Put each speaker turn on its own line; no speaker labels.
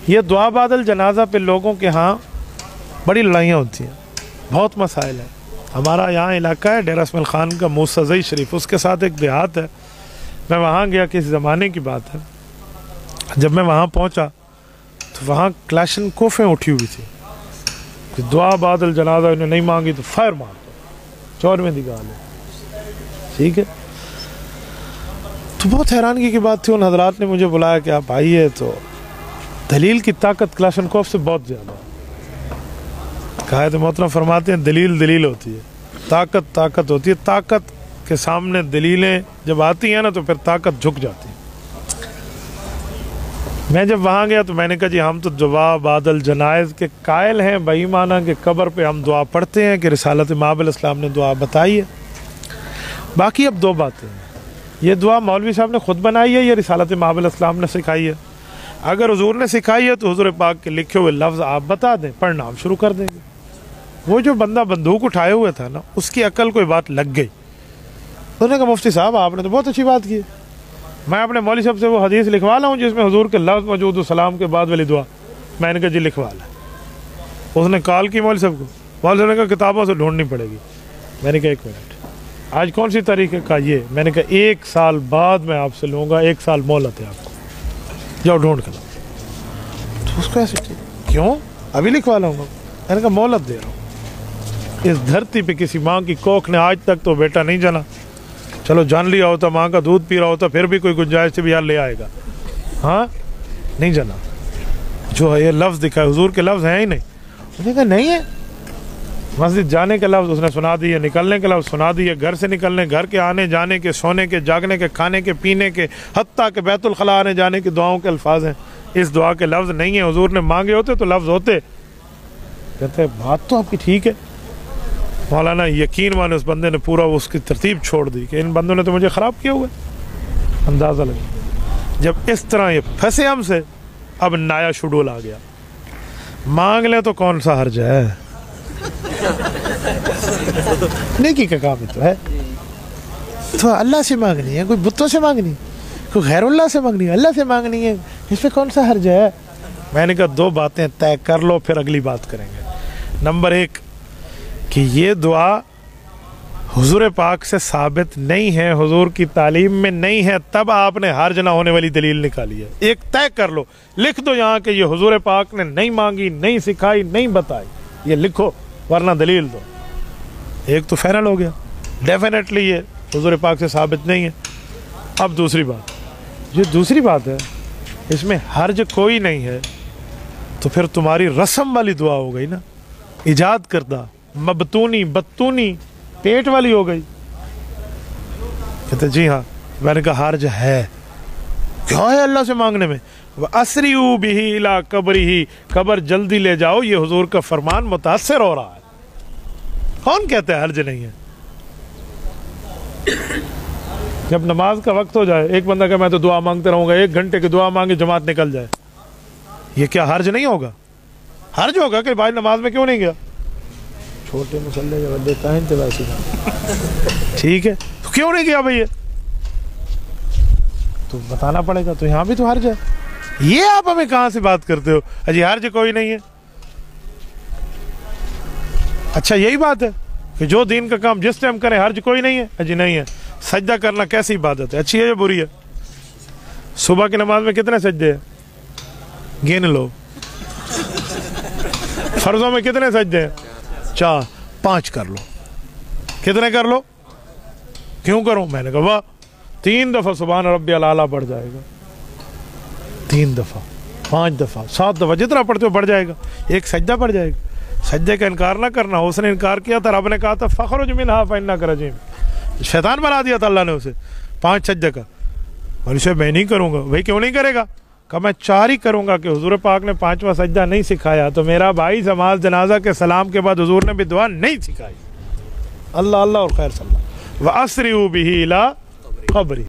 ये दुआ बादल जनाजा पे लोगों के यहाँ बड़ी लड़ाइयाँ होती हैं, बहुत मसाइल हैं। हमारा यहाँ इलाका है डेरा इसमाइल ख़ान का मूसज़ई शरीफ, उसके साथ एक देहात है। मैं वहाँ गया, किसी ज़माने की बात है। जब मैं वहाँ पहुँचा तो वहाँ क्लाशन कोफें उठी हुई थी कि दुआ बादल जनाजा इन्हें नहीं मांगी तो फायर मार दो, 14वें दी गाल है, ठीक है। तो बहुत हैरानगी की बात थी। उन हजरात ने मुझे बुलाया कि आप आइए, तो दलील की ताकत क्लाशनकोफ से बहुत ज़्यादा है। कहा तो मोहतरम फरमाते हैं दलील दलील होती है, ताकत ताकत होती है। ताकत के सामने दलीलें जब आती हैं ना तो फिर ताकत झुक जाती है। मैं जब वहाँ गया तो मैंने कहा जी हम तो दुआ बादल जनाइज़ के कायल हैं, बेईमाना के कब्र पे हम दुआ पढ़ते हैं कि रिसालत इमाम अलैहिस्सलाम ने दुआ बताई है। बाकी अब दो बातें हैं, ये दुआ मौलवी साहब ने ख़ुद बनाई है या रिसालत इमाम अलैहिस्सलाम ने सिखाई है। अगर हुजूर ने सिखाई है तो हुजूर पाक के लिखे हुए लफ्ज़ आप बता दें, पढ़ना हम शुरू कर देंगे। वो जो बंदा बंदूक उठाए हुए था ना, उसकी अकल कोई बात लग गई। उन्होंने कहा मुफ्ती साहब आपने तो बहुत अच्छी बात की, मैं अपने मौलवी साहब से वो हदीस लिखवा लाऊं जिसमें हुजूर के लफ्ज़ मौजूद सलाम के बाद वाली दुआ। मैंने कहा जी लिखवा ला। उसने कॉल की मौलवी साहब को, मौलवी साहब ने कहा किताबों से ढूंढनी पड़ेगी। मैंने कहा 1 मिनट, आज कौन सी तारीख है? का ये। मैंने कहा 1 साल बाद मैं आपसे लूँगा, 1 साल मोहलत है आपको, जाओ ढूंढ कर। तो उसको ऐसे क्यों, अभी लिखवा लाऊंगा। मैंने कहा मोहलत दे रहा हूँ। इस धरती पे किसी माँ की कोख ने आज तक तो बेटा नहीं जाना। चलो जान लिया होता, माँ का दूध पी रहा होता, फिर भी कोई गुंजाइश से भी यार ले आएगा। हाँ नहीं जाना। जो है ये लफ्ज़ दिखा है, हुजूर के लफ्ज़ हैं ही नहीं। उसने कहा नहीं है। मस्जिद जाने के लफ्ज़ उसने सुना दिए, निकलने के लफ्ज़ सुना दिए, घर से निकलने, घर के आने जाने के, सोने के, जागने के, खाने के, पीने के, हत्ता के बैतुल खला आने जाने की दुआओं के अल्फाज हैं। इस दुआ के लफ्ज़ नहीं है। हुजूर ने मांगे होते तो लफ्ज़ होते। कहते बात तो आपकी ठीक है मौलाना, यकीन माने उस बंदे ने पूरा उसकी तरतीब छोड़ दी कि इन बंदों ने तो मुझे ख़राब किया हुआ है। अंदाज़ा लगे जब इस तरह ये फंसे हमसे, अब नया शेड्यूल आ गया। मांग ले तो कौन सा हर्ज है, नेकी का काम तो है। तो अल्लाह से मांगनी है, कोई बुतों से मांगनी, कोई गैरुल्लाह से मांगनी है, अल्लाह से मांगनी है, इसमें कौन सा हर्ज है। मैंने कहा 2 बातें तय कर लो, फिर अगली बात करेंगे। नंबर 1 कि ये दुआ हुजूर पाक से साबित नहीं है, हुजूर की तालीम में नहीं है, तब आपने हर्ज ना होने वाली दलील निकाली है। एक तय कर लो, लिख दो यहाँ कि ये हुजूर पाक ने नहीं मांगी, नहीं सिखाई, नहीं बताई, ये लिखो, वरना दलील दो। एक तो फाइनल हो गया, डेफिनेटली ये हुजूर पाक से साबित नहीं है। अब दूसरी बात, जो दूसरी बात है इसमें हर्ज कोई नहीं है, तो फिर तुम्हारी रस्म वाली दुआ हो गई ना, इजाद करदा, मबतूनी, बत्तूनी, पेट वाली हो गई। कहते जी हाँ। मैंने कहा हर्ज है, क्या है अल्लाह से मांगने में? असरियू बिही इला कब्रिही, कब्र जल्दी ले जाओ, ये हुजूर का फरमान मुतासिर हो रहा है। कौन कहते हैं हर्ज नहीं है? जब नमाज का वक्त हो जाए, एक बंदा कहे मैं तो दुआ मांगते रहूंगा, 1 घंटे की दुआ मांगे जमात निकल जाए, ये क्या हर्ज नहीं होगा? हर्ज होगा कि भाई नमाज में क्यों नहीं गया, छोटे मसले के बंदे कहें थे वैसे ठीक है, तो क्यों नहीं गया भैया, तो बताना पड़ेगा। तो यहाँ भी तो हर्ज है। ये आप हमें कहाँ से बात करते हो, अजी हर्ज कोई नहीं है। अच्छा यही बात है कि जो दीन का काम जिस टाइम करें हर्ज कोई नहीं है, अजी नहीं है। सजदा करना कैसी इबादत है, अच्छी है या बुरी है? सुबह की नमाज में कितने सजदे हैं, गिन लो। फर्जों में कितने सजदे हैं? 4, 5 कर लो। कितने कर लो? क्यों करूं? मैंने कहा वाह, 3 दफा सुभान रब्बियल आला बढ़ जाएगा, 3 दफा, 5 दफा, 7 दफा, जितना पढ़ते हो बढ़ जाएगा। एक सजदा बढ़ जाएगा। सजदे का इनकार ना करना। उसने इनकार किया था, रब ने कहा था फखरुज मिनहा फइन्नका रजीम, शैतान बना दिया था अल्लाह ने उसे 5 सजदे का। और इसे मैं नहीं करूंगा। भाई क्यों नहीं करेगा? कहा मैं 4 ही करूंगा कि हुजूर पाक ने 5वां सजदा नहीं सिखाया, तो मेरा भाई नमाज जनाजा के सलाम के बाद हुजूर ने भी दुआ नहीं सिखाई। अल्लाह अल्लाह और खैर सल्लल्लाहु व असरियू बिही इला कब्री।